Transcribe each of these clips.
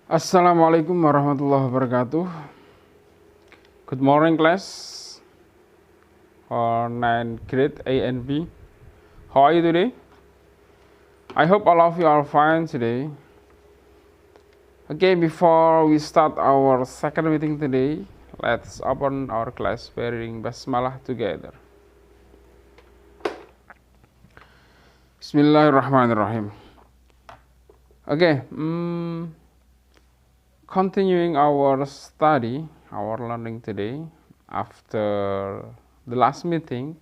Assalamualaikum warahmatullahi wabarakatuh. Good morning class for 9th grade A and B. How are you today? I hope all of you are fine today. Okay, before we start our second meeting today, let's open our class wearing basmalah together. Bismillahirrahmanirrahim. Okay, continuing our study, our learning today, after the last meeting,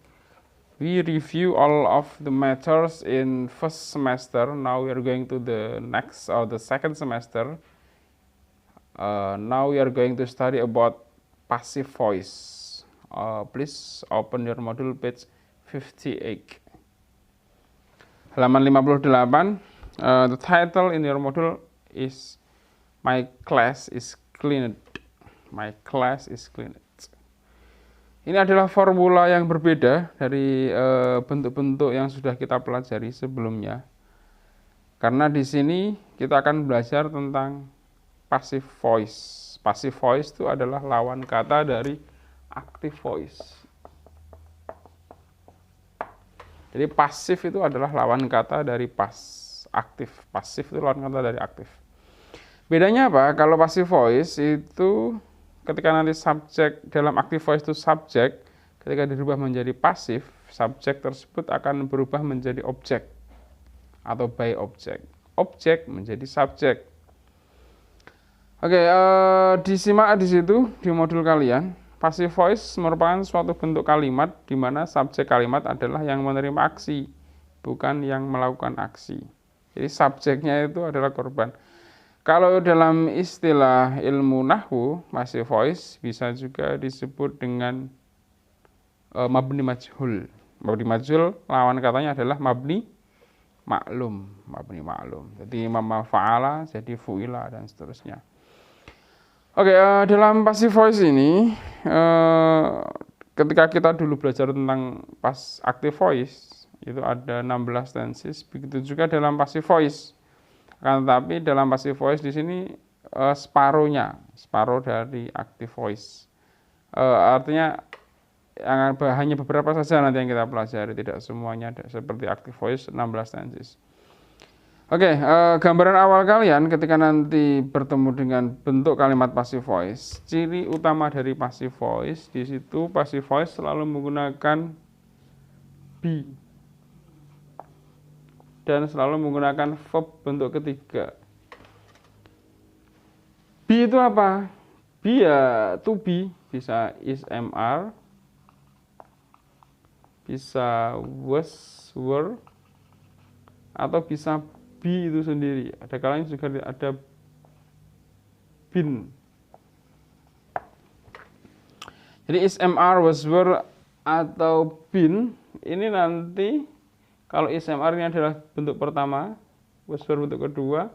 we review all of the matters in first semester. Now we are going to the next or the second semester. Now we are going to study about passive voice. Please open your module page 58. Halaman 58. The title in your module is My class is cleaned. My class is cleaned. Ini adalah formula yang berbeda dari bentuk-bentuk yang sudah kita pelajari sebelumnya. Karena di sini kita akan belajar tentang passive voice. Passive voice itu adalah lawan kata dari active voice. Jadi pasif itu adalah lawan kata dari aktif. Pasif itu lawan kata dari aktif. Bedanya apa? Kalau passive voice itu ketika nanti subjek dalam active voice itu subjek, ketika dirubah menjadi pasif, subjek tersebut akan berubah menjadi objek atau by object. Objek menjadi subjek. Oke, disimak di situ di modul kalian. Passive voice merupakan suatu bentuk kalimat di mana subjek kalimat adalah yang menerima aksi, bukan yang melakukan aksi. Jadi subjeknya itu adalah korban. Kalau dalam istilah ilmu nahwu, passive voice bisa juga disebut dengan mabni majhul. Mabni majhul lawan katanya adalah mabni maklum, mabni maklum. Jadi mama fa'ala jadi fu'ila dan seterusnya. Oke, dalam passive voice ini ketika kita dulu belajar tentang active voice itu ada 16 tenses, begitu juga dalam passive voice. Akan tetapi dalam passive voice di sini separuh dari active voice. Artinya hanya beberapa saja nanti yang kita pelajari, tidak semuanya seperti active voice 16 tenses. Oke, gambaran awal kalian ketika nanti bertemu dengan bentuk kalimat passive voice, ciri utama dari passive voice di situ passive voice selalu menggunakan be dan selalu menggunakan verb bentuk ketiga. Be itu apa? Be ya to be, bisa is, am, bisa was, were, atau bisa be itu sendiri. Ada kalanya juga ada been. Jadi is, am, was, were, atau been ini nanti kalau is, am, ini adalah bentuk pertama, was, were bentuk kedua,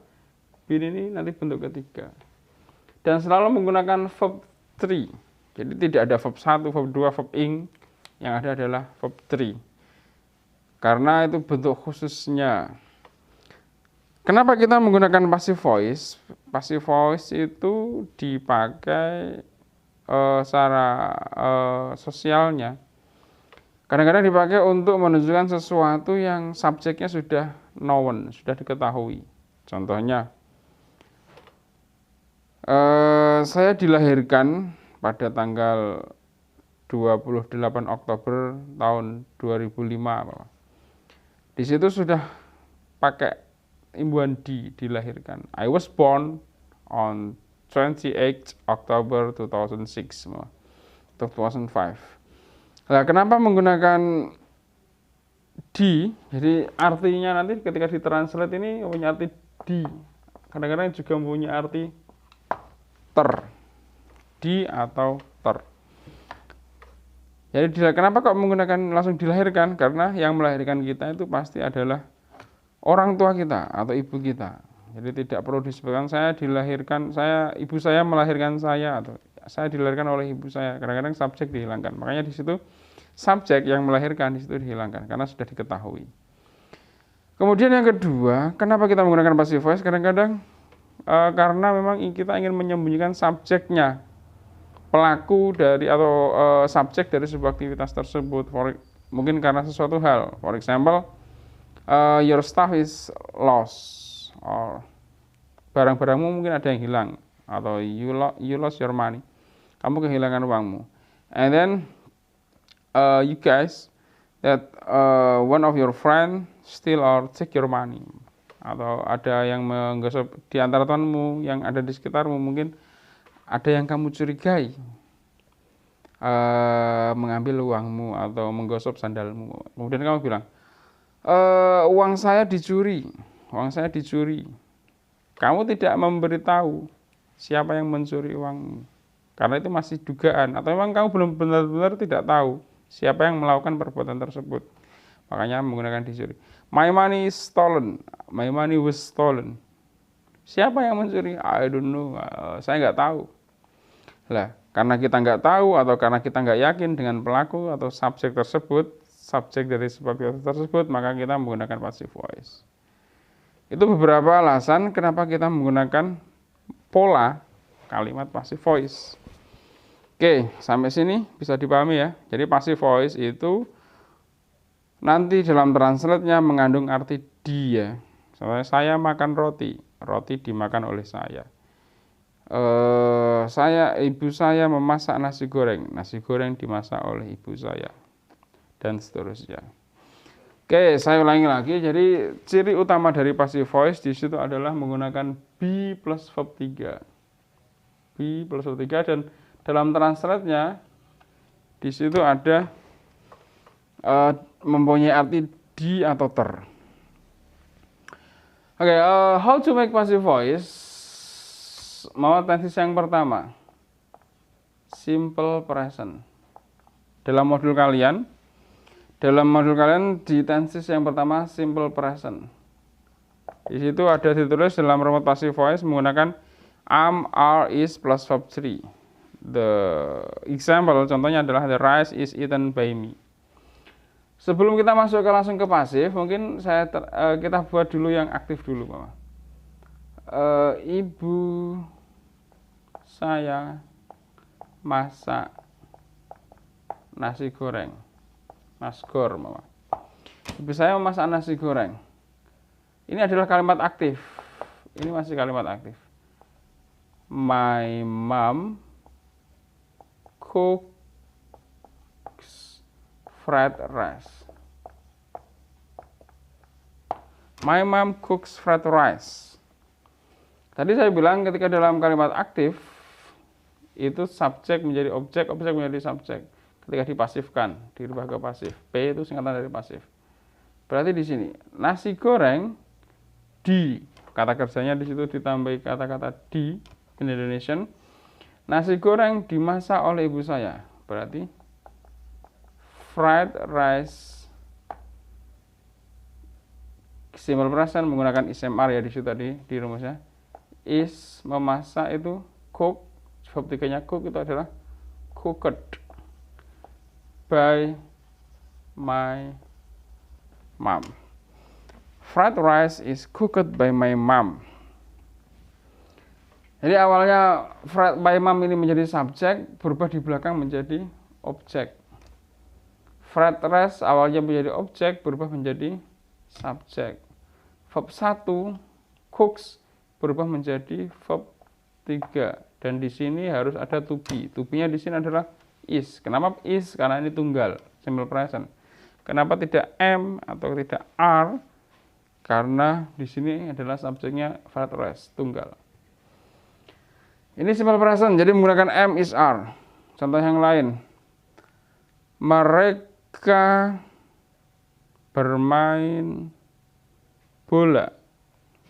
been ini nanti bentuk ketiga. Dan selalu menggunakan verb 3. Jadi tidak ada verb 1, verb 2, verb ing. Yang ada adalah verb 3. Karena itu bentuk khususnya. Kenapa kita menggunakan passive voice? Passive voice itu dipakai secara sosialnya. Kadang-kadang dipakai untuk menunjukkan sesuatu yang subjeknya sudah known, sudah diketahui. Contohnya, saya dilahirkan pada tanggal 28 Oktober tahun 2005. Di situ sudah pakai imbuhan dilahirkan. I was born on 28 October 2006 atau 2005. Nah, kenapa menggunakan di? Jadi artinya nanti ketika ditranslate ini punya arti di. Kadang-kadang juga mempunyai arti ter. Di atau ter. Jadi kenapa kok menggunakan langsung dilahirkan? Karena yang melahirkan kita itu pasti adalah orang tua kita atau ibu kita. Jadi tidak perlu disebutkan ibu saya melahirkan saya atau saya dilahirkan oleh ibu saya. Kadang-kadang subjek dihilangkan. Makanya di situ subjek yang melahirkan di situ dihilangkan karena sudah diketahui. Kemudian yang kedua, kenapa kita menggunakan passive voice? Kadang-kadang karena memang kita ingin menyembunyikan subjeknya, pelaku dari atau subjek dari sebuah aktivitas tersebut. Mungkin karena sesuatu hal. For example, your stuff is lost, or barang-barangmu mungkin ada yang hilang, atau you lost your money, kamu kehilangan uangmu. And then you guys that one of your friend steal or take your money, atau ada yang menggosok di antara temanmu yang ada di sekitarmu, mungkin ada yang kamu curigai mengambil uangmu atau menggosok sandalmu. Kemudian kamu bilang, uang saya dicuri. Kamu tidak memberitahu siapa yang mencuri uangmu, karena itu masih dugaan, atau memang kamu belum benar-benar tidak tahu siapa yang melakukan perbuatan tersebut. Makanya menggunakan dicuri. My money is stolen. My money was stolen. Siapa yang mencuri? I don't know. Saya nggak tahu. Lah, karena kita nggak tahu atau karena kita nggak yakin dengan pelaku atau subjek tersebut, subjek dari sebuah aktivitas tersebut, maka kita menggunakan passive voice. Itu beberapa alasan kenapa kita menggunakan pola kalimat passive voice. Oke, sampai sini bisa dipahami ya. Jadi passive voice itu nanti dalam translate-nya mengandung arti dia. Misalnya saya makan roti, roti dimakan oleh saya. Ibu saya memasak nasi goreng dimasak oleh ibu saya, dan seterusnya. Oke, saya ulangi lagi. Jadi ciri utama dari passive voice di situ adalah menggunakan be plus verb 3. Be plus verb 3, dan dalam translate-nya di situ ada mempunyai arti di atau ter. Oke, how to make passive voice? Mau tenses yang pertama, simple present. Dalam modul kalian di tenses yang pertama simple present. Di situ ada ditulis dalam rumus passive voice menggunakan am, are, is plus verb 3. The example contohnya adalah the rice is eaten by me. Sebelum kita masuk langsung ke pasif, mungkin kita buat dulu yang aktif dulu, Mama. Ibu saya masak nasi goreng. Nasgor, Mama. Ibu saya memasak nasi goreng. Ini adalah kalimat aktif. Ini masih kalimat aktif. My mom cooks fried rice. My mom cooks fried rice. Tadi saya bilang ketika dalam kalimat aktif itu subjek menjadi objek, objek menjadi subjek. Ketika dipasifkan, dirubah ke pasif. P itu singkatan dari pasif. Berarti di sini nasi goreng di, kata kerjanya di situ ditambah kata-kata di in Indonesian. Nasi goreng dimasak oleh ibu saya. Berarti fried rice simple present menggunakan ismr ya di situ tadi di rumusnya. Is memasak itu cook, verb 3-nya cook itu adalah cooked by my mom. Fried rice is cooked by my mom. Jadi awalnya fried by mom ini menjadi subjek, berubah di belakang menjadi objek. Fried rice awalnya menjadi objek, berubah menjadi subjek. Verb 1 cooks berubah menjadi verb 3, dan di sini harus ada to be. To be-nya di sini adalah is. Kenapa is? Karena ini tunggal, simple present. Kenapa tidak am atau tidak are? Karena di sini adalah subjeknya fried rice, tunggal. Ini simple present, jadi menggunakan am, is, are. Contoh yang lain. Mereka bermain bola.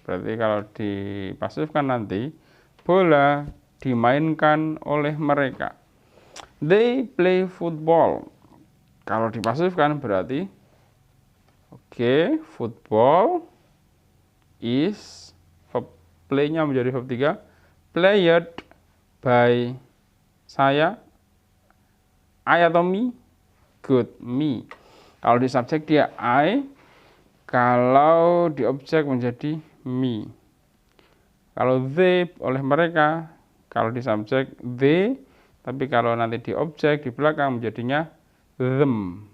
Berarti kalau dipasifkan nanti, bola dimainkan oleh mereka. They play football. Kalau dipasifkan berarti football is verb play-nya menjadi verb 3, played by saya, I atau me, good, me. Kalau di subjek dia I, kalau di objek menjadi me. Kalau they oleh mereka, kalau di subjek they, tapi kalau nanti di objek di belakang menjadinya them.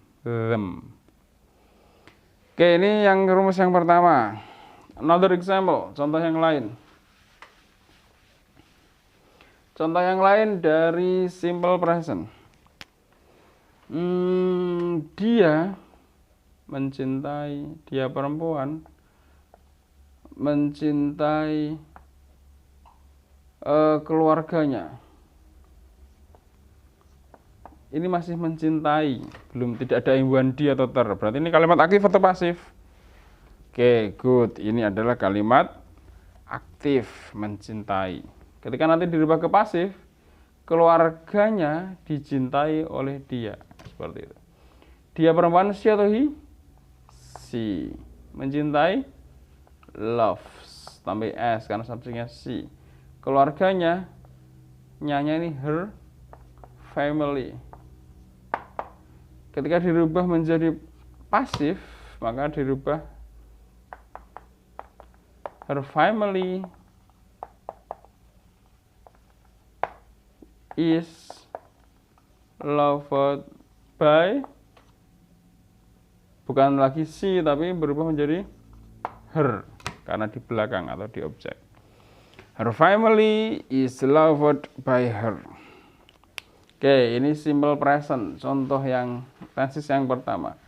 Oke, ini yang rumus yang pertama. Another example, contoh yang lain. Contoh yang lain dari simple present. Dia mencintai, dia perempuan mencintai keluarganya. Ini masih mencintai, belum, tidak ada imbuhan di atau ter. Berarti ini kalimat aktif atau pasif? Oke, good. Ini adalah kalimat aktif, mencintai. Ketika nanti dirubah ke pasif, keluarganya dicintai oleh dia. Seperti itu. Dia perempuan, she atau he? She. Mencintai, loves. Tambah s karena subjeknya she. Keluarganya, nyanya ini her family. Ketika dirubah menjadi pasif, maka dirubah her family is loved by, bukan lagi she tapi berubah menjadi her karena di belakang atau di objek. Her family is loved by her. Oke, ini simple present, contoh yang tenses yang pertama.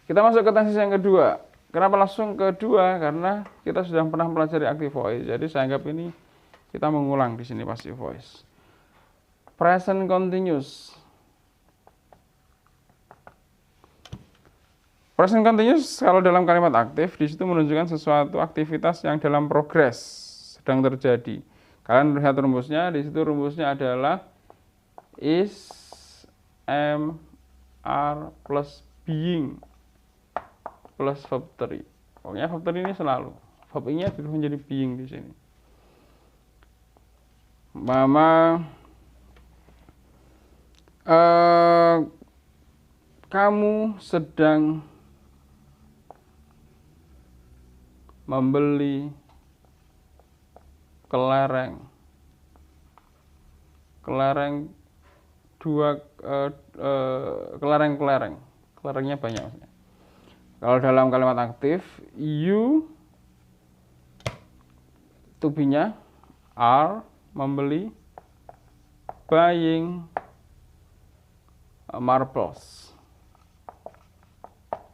Kita masuk ke tenses yang kedua. Kenapa langsung kedua? Karena kita sudah pernah pelajari active voice. Jadi saya anggap ini kita mengulang di sini passive voice. Present continuous. Present continuous kalau dalam kalimat aktif di situ menunjukkan sesuatu aktivitas yang dalam progres sedang terjadi. Kalian lihat rumusnya, di situ rumusnya adalah is, am, are plus being plus verb 3. Pokoknya verb 3 ini selalu. Verb ing-nya berubah menjadi being di sini. Mama, kamu sedang membeli kelereng. Kelerengnya banyak maksudnya. Kalau dalam kalimat aktif, you to be-nya are membeli, buying marbles.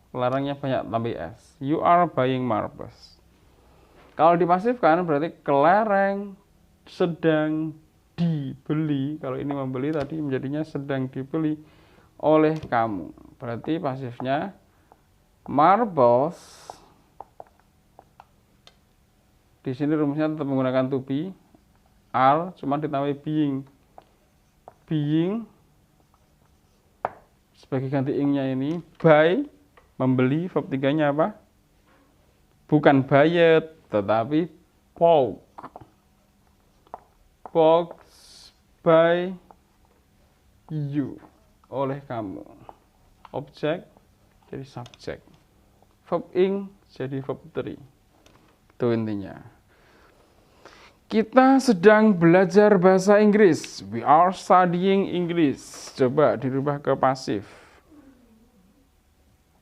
Kelerengnya banyak tambah s. You are buying marbles. Kalau dipasifkan berarti kelereng sedang dibeli. Kalau ini membeli tadi menjadinya sedang dibeli oleh kamu. Berarti pasifnya marbles. Di sini rumusnya tetap menggunakan to be, are cuma ditambah being. Being sebagai ganti ing-nya ini buy, membeli, verb 3-nya apa? Bukan buy-it, tetapi bought. Bought by you, oleh kamu. Objek jadi subjek. Verb ing jadi verb 3. Itu intinya. Kita sedang belajar bahasa Inggris. We are studying English. Coba dirubah ke pasif.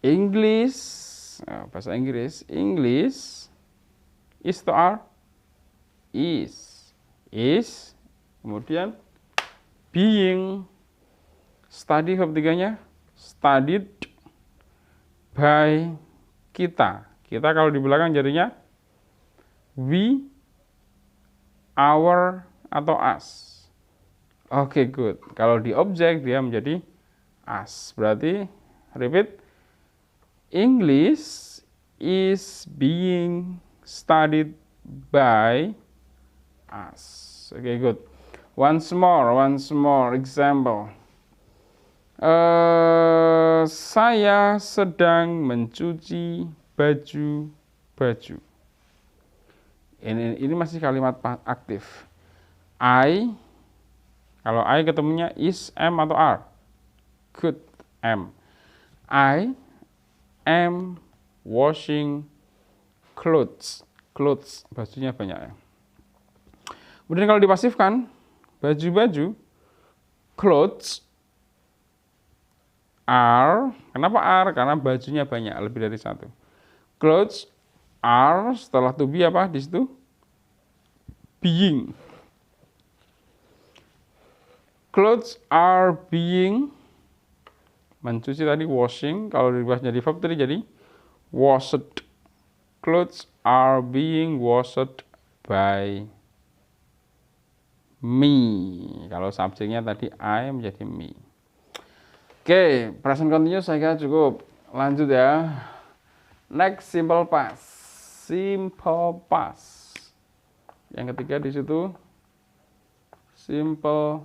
English, bahasa Inggris. English is to are? Is. Is. Kemudian being. Study verb 3-nya studied by kita. Kita kalau di belakang jadinya we, our, atau us. Oke, good. Kalau di objek dia menjadi us. Berarti, repeat, English is being studied by us. Oke, good. Once more example. Saya sedang mencuci baju. Ini masih kalimat aktif. Kalau I ketemunya is, am, atau are? Good, am. I am washing clothes. Clothes, bajunya banyak ya. Kemudian kalau dipasifkan, baju-baju, clothes are, kenapa are? Karena bajunya banyak, lebih dari satu. Clothes are, setelah to be apa di situ? Being. Clothes are being, mencuci tadi washing, kalau dirubah jadi verb tadi jadi washed. Clothes are being washed by me. Kalau subjeknya tadi I menjadi me. Oke, present continuous saya kira cukup. Lanjut ya. Next, simple past. Simple past. Yang ketiga di situ simple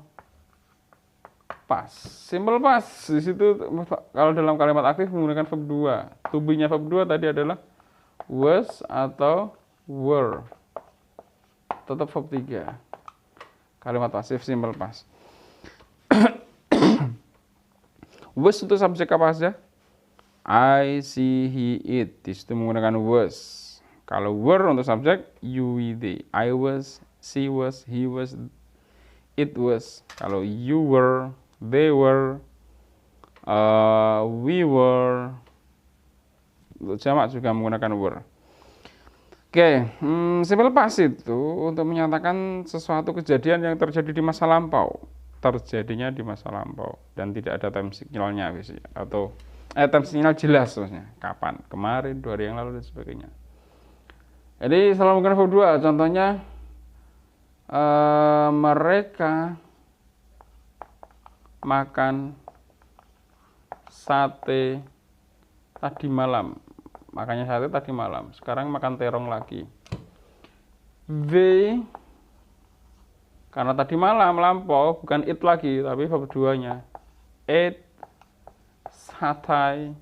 past. Simple past di situ kalau dalam kalimat aktif menggunakan verb 2. To be-nya verb 2 tadi adalah was atau were. Tetap verb 3. Kalimat pasif simple past. Was untuk subjek apa saja? I, see, he, it. Di situ menggunakan was. Kalau were untuk subjek, you, we, they. I was, she was, he was, it was. Kalau you were, they were, we were. Untuk jamak juga menggunakan were. Oke, simple past itu untuk menyatakan sesuatu kejadian yang terjadi di masa lampau. Terjadinya di masa lampau dan tidak ada time signalnya atau time signal jelas maksudnya kapan, kemarin, 2 hari yang lalu dan sebagainya. Jadi selalu menggunakan verb 2. Contohnya mereka makan sate tadi malam. Makanya sate tadi malam. Sekarang makan terong lagi. They, karena tadi malam lampau bukan eat lagi tapi verb 2-nya. Ate sate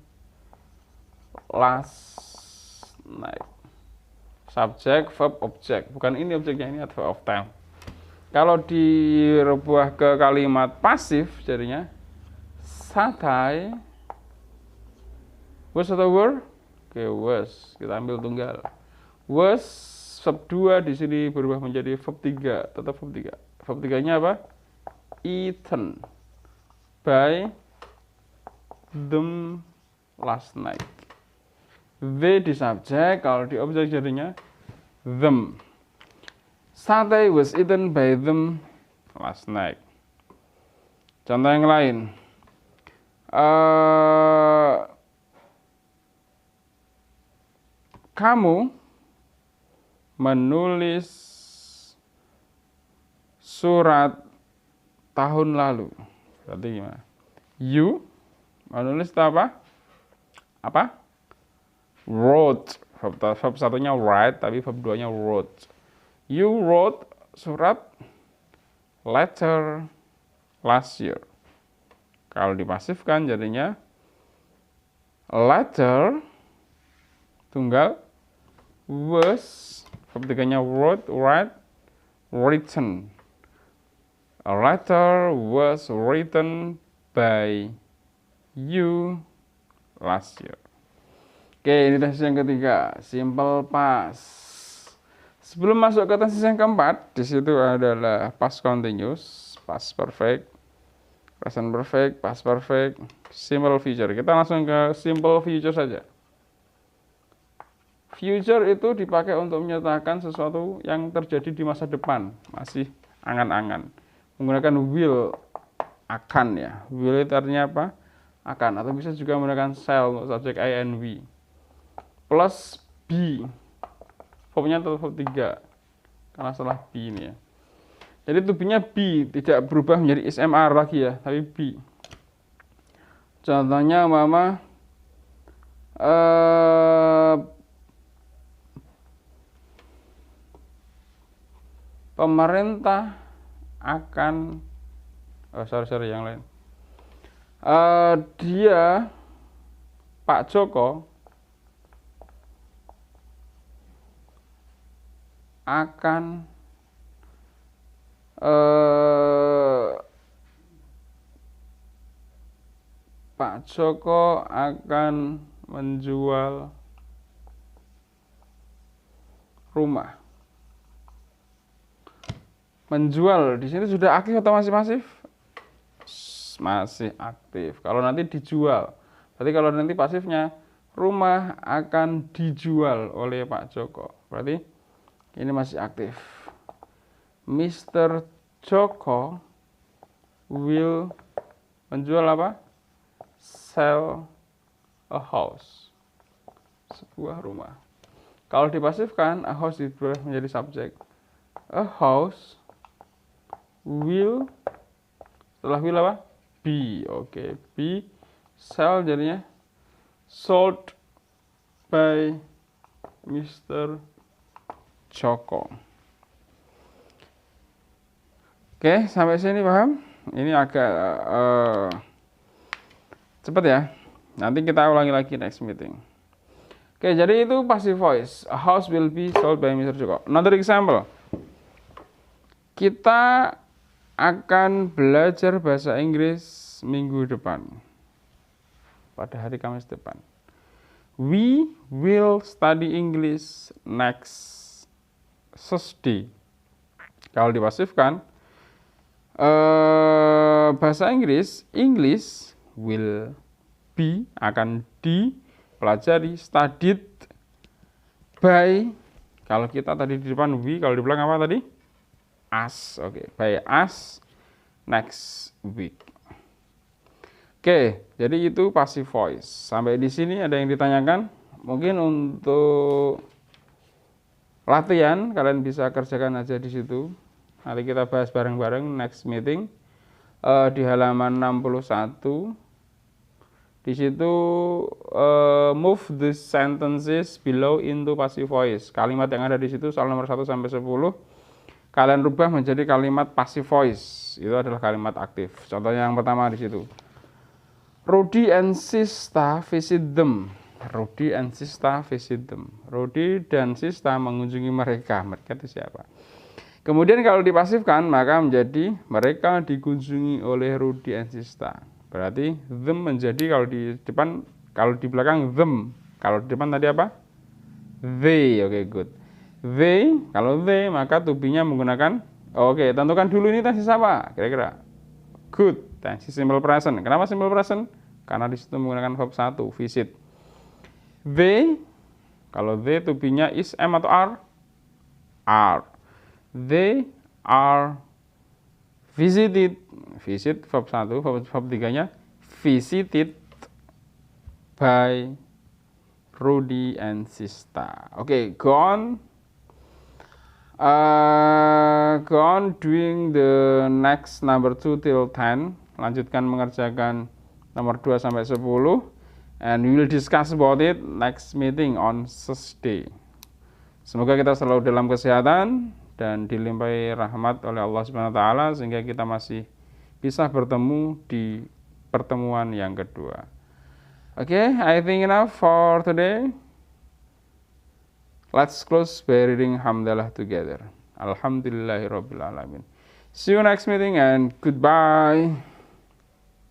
last night. Subjek, verb, objek. Bukan ini objeknya, ini adverb of time. Kalau dirubah ke kalimat pasif jadinya sate was atau were? Oke, was. Kita ambil tunggal. Was verb 2 di sini berubah menjadi verb 3, tetap verb 3. Verb 3-nya apa? Eaten by them last night. They di subjek, kalau di objek jadinya them. Sate was eaten by them last night. Contoh yang lain. Kamu menulis surat tahun lalu. Berarti gimana? You menulis itu apa? Apa? Wrote. Verb satunya write, tapi verb 2-nya wrote. You wrote surat letter last year. Kalau dipasifkan jadinya letter tunggal was, verb 3-nya wrote, write, written. A letter was written by you last year. Oke, ini tesis yang ketiga, simple past. Sebelum masuk ke tesis yang keempat, di situ adalah past continuous, past perfect, present perfect, past perfect, simple future. Kita langsung ke simple future saja. Future itu dipakai untuk menyatakan sesuatu yang terjadi di masa depan, masih angan-angan. Menggunakan will, akan ya. Will itu artinya apa? Akan. Atau bisa juga menggunakan shall untuk subjek I and we. Plus be. Verbnya tetap verb 3. Karena setelah be ini ya. Jadi to be-nya be, tidak berubah menjadi SMR lagi ya, tapi be. Contohnya mama pemerintah akan yang lain. Dia Pak Joko akan Pak Joko akan menjual rumah. Menjual di sini sudah aktif atau masih pasif? Masih aktif. Kalau nanti dijual, berarti kalau nanti pasifnya rumah akan dijual oleh Pak Joko, berarti ini masih aktif. Mr. Joko will menjual apa? Sell a house, sebuah rumah. Kalau dipasifkan, a house diubah menjadi subjek. A house will, setelah will apa? Be. Oke, be sell jadinya sold by Mr. Joko. Oke, sampai sini paham? Ini agak cepat ya. Nanti kita ulangi lagi next meeting. Oke, jadi itu passive voice. A house will be sold by Mr. Joko. Another example. Kita akan belajar bahasa Inggris minggu depan. Pada hari Kamis depan. We will study English next Thursday. Kalau dipasifkan, bahasa Inggris, English will be, akan dipelajari, studied by, kalau kita tadi di depan we, kalau di belakang apa tadi? Us. Oke, by us next week. Oke, jadi itu passive voice. Sampai di sini ada yang ditanyakan? Mungkin untuk latihan kalian bisa kerjakan aja di situ. Nanti kita bahas bareng-bareng next meeting. Di halaman 61. Di situ move the sentences below into passive voice. Kalimat yang ada di situ soal nomor 1 sampai 10 kalian rubah menjadi kalimat passive voice. Itu adalah kalimat aktif. Contohnya yang pertama di situ. Rudy and Sista visit them. Rudy and Sista visit them. Rudy dan Sista mengunjungi mereka. Mereka itu siapa? Kemudian kalau dipasifkan maka menjadi mereka dikunjungi oleh Rudy and Sista. Berarti them menjadi kalau di depan, kalau di belakang them. Kalau di depan tadi apa? They. Oke, good. They, kalau they maka to be-nya menggunakan, oke, tentukan dulu ini tensi apa? Kira-kira. Good, tensi simple present. Kenapa simple present? Karena di situ menggunakan verb 1, visit. They, kalau they to be-nya is am atau are? Are. They are visited. Visit verb 1, verb 3-nya visited by Rudy and Sista. Oke, go on. Go on doing the next number 2 till 10. Lanjutkan mengerjakan nomor 2 sampai 10. And we will discuss about it next meeting on Thursday. Semoga kita selalu dalam kesehatan dan dilimpahi rahmat oleh Allah Subhanahu wa taala sehingga kita masih bisa bertemu di pertemuan yang kedua. Okay, I think enough for today. Let's close by reading Hamdalah together. Alhamdulillahirabbil alamin. See you next meeting and goodbye.